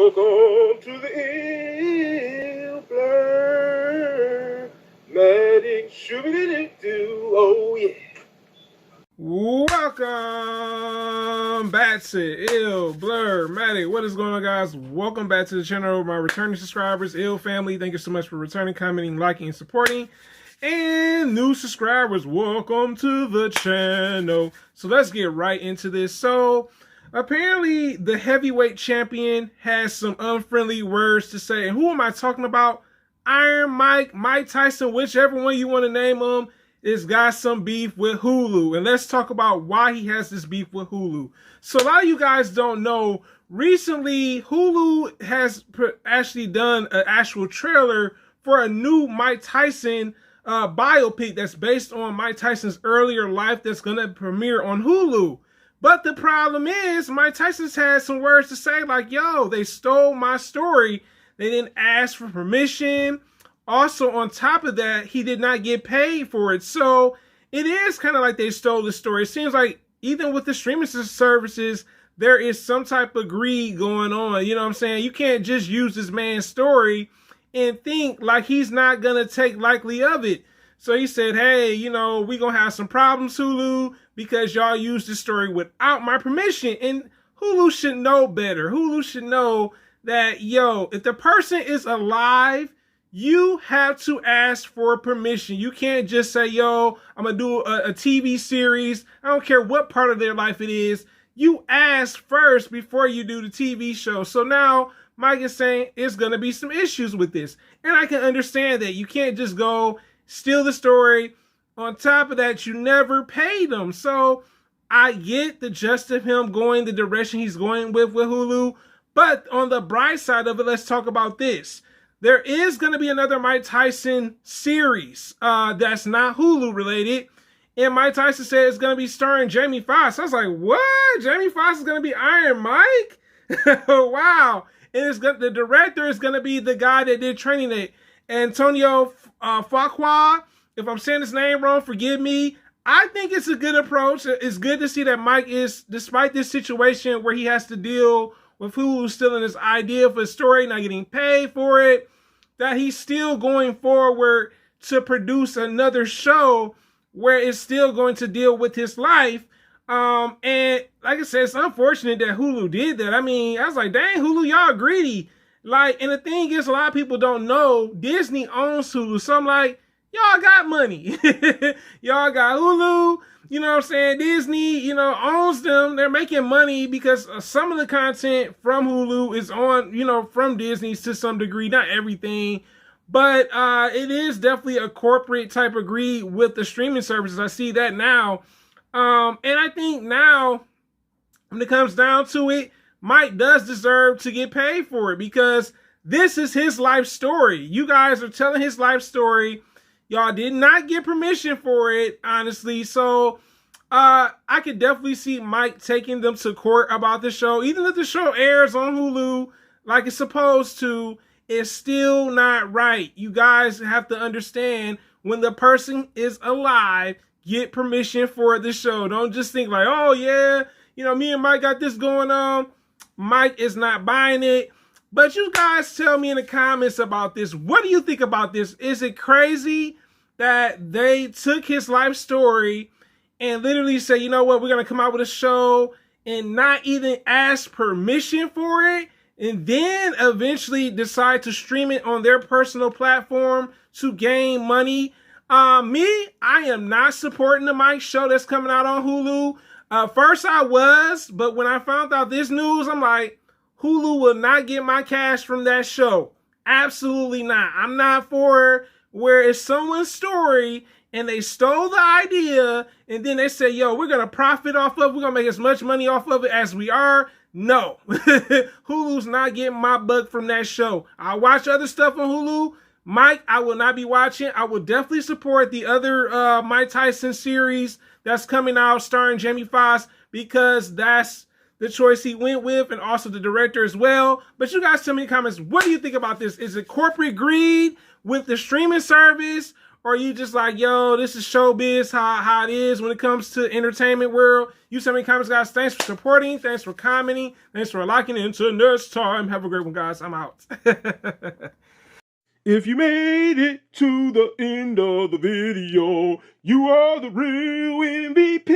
Welcome to the ill blur matic shoo-be-doo-doo. Oh yeah. Welcome back to Ill Blur Matic. What is going on, guys? Welcome back to the channel, my returning subscribers, Ill family. Thank you so much for returning, commenting, liking, and supporting. And new subscribers, welcome to the channel. So let's get right into this. So apparently the heavyweight champion has some unfriendly words to say. And who am I talking about? Iron Mike, Mike Tyson, whichever one you want to name him, is got some beef with Hulu. And let's talk about why he has this beef with Hulu. So a lot of you guys don't know, recently Hulu has actually done an actual trailer for a new Mike Tyson biopic that's based on Mike Tyson's earlier life that's going to premiere on Hulu. But the problem is, Mike Tyson's had some words to say like, yo, they stole my story. They didn't ask for permission. Also, on top of that, he did not get paid for it. So it is kind of like they stole the story. It seems like even with the streaming services, there is some type of greed going on. You know what I'm saying? You can't just use this man's story and think like he's not going to take likely of it. So he said, hey, you know, we're going to have some problems, Hulu, because y'all used this story without my permission. And Hulu should know better. Hulu should know that, yo, if the person is alive, you have to ask for permission. You can't just say, yo, I'm going to do a TV series. I don't care what part of their life it is. You ask first before you do the TV show. So now Mike is saying it's going to be some issues with this. And I can understand that. You can't just go steal the story. On top of that, you never paid them. So I get the gist of him going the direction he's going with Hulu. But on the bright side of it, let's talk about this. There is going to be another Mike Tyson series that's not Hulu related. And Mike Tyson said it's going to be starring Jamie Foxx. I was like, what? Jamie Foxx is going to be Iron Mike? Wow. And the director is going to be the guy that did Training Day, Antonio Fuqua. If I'm saying his name wrong, forgive me. I think it's a good approach. It's good to see that Mike is, despite this situation where he has to deal with Hulu stealing his idea for a story, not getting paid for it, that he's still going forward to produce another show where it's still going to deal with his life. And like I said, it's unfortunate that Hulu did that. I mean, I was like, dang, Hulu, y'all greedy. Like, and the thing is, a lot of people don't know Disney owns Hulu. So I'm like, y'all got money. Y'all got Hulu. You know what I'm saying? Disney, you know, owns them. They're making money because some of the content from Hulu is on, you know, from Disney to some degree, not everything. But it is definitely a corporate type of greed with the streaming services. I see that now. And I think now, when it comes down to it, Mike does deserve to get paid for it because this is his life story. You guys are telling his life story. Y'all did not get permission for it, honestly. So I could definitely see Mike taking them to court about the show. Even if the show airs on Hulu like it's supposed to, it's still not right. You guys have to understand, when the person is alive, get permission for the show. Don't just think like, oh yeah, you know, me and Mike got this going on. Mike is not buying it. But you guys tell me in the comments about this. What do you think about this? Is it crazy that they took his life story and literally say, you know what, we're going to come out with a show and not even ask permission for it, and then eventually decide to stream it on their personal platform to gain money? I am not supporting the Mike show that's coming out on Hulu. First I was, but when I found out this news, I'm like, Hulu will not get my cash from that show. Absolutely not. I'm not for where it's someone's story and they stole the idea and then they say, yo, we're going to profit off of it. We're going to make as much money off of it as we are. No. Hulu's not getting my buck from that show. I watch other stuff on Hulu. Mike, I will not be watching. I will definitely support the other Mike Tyson series that's coming out starring Jamie Foxx because that's the choice he went with, and also the director as well. But you guys tell me in the comments, what do you think about this? Is it corporate greed with the streaming service, or you just like, yo, this is showbiz, how it is when it comes to entertainment world. You send me comments, guys. Thanks for supporting. Thanks for commenting. Thanks for liking. Until next time, have a great one, guys. I'm out. If you made it to the end of the video, you are the real MVP.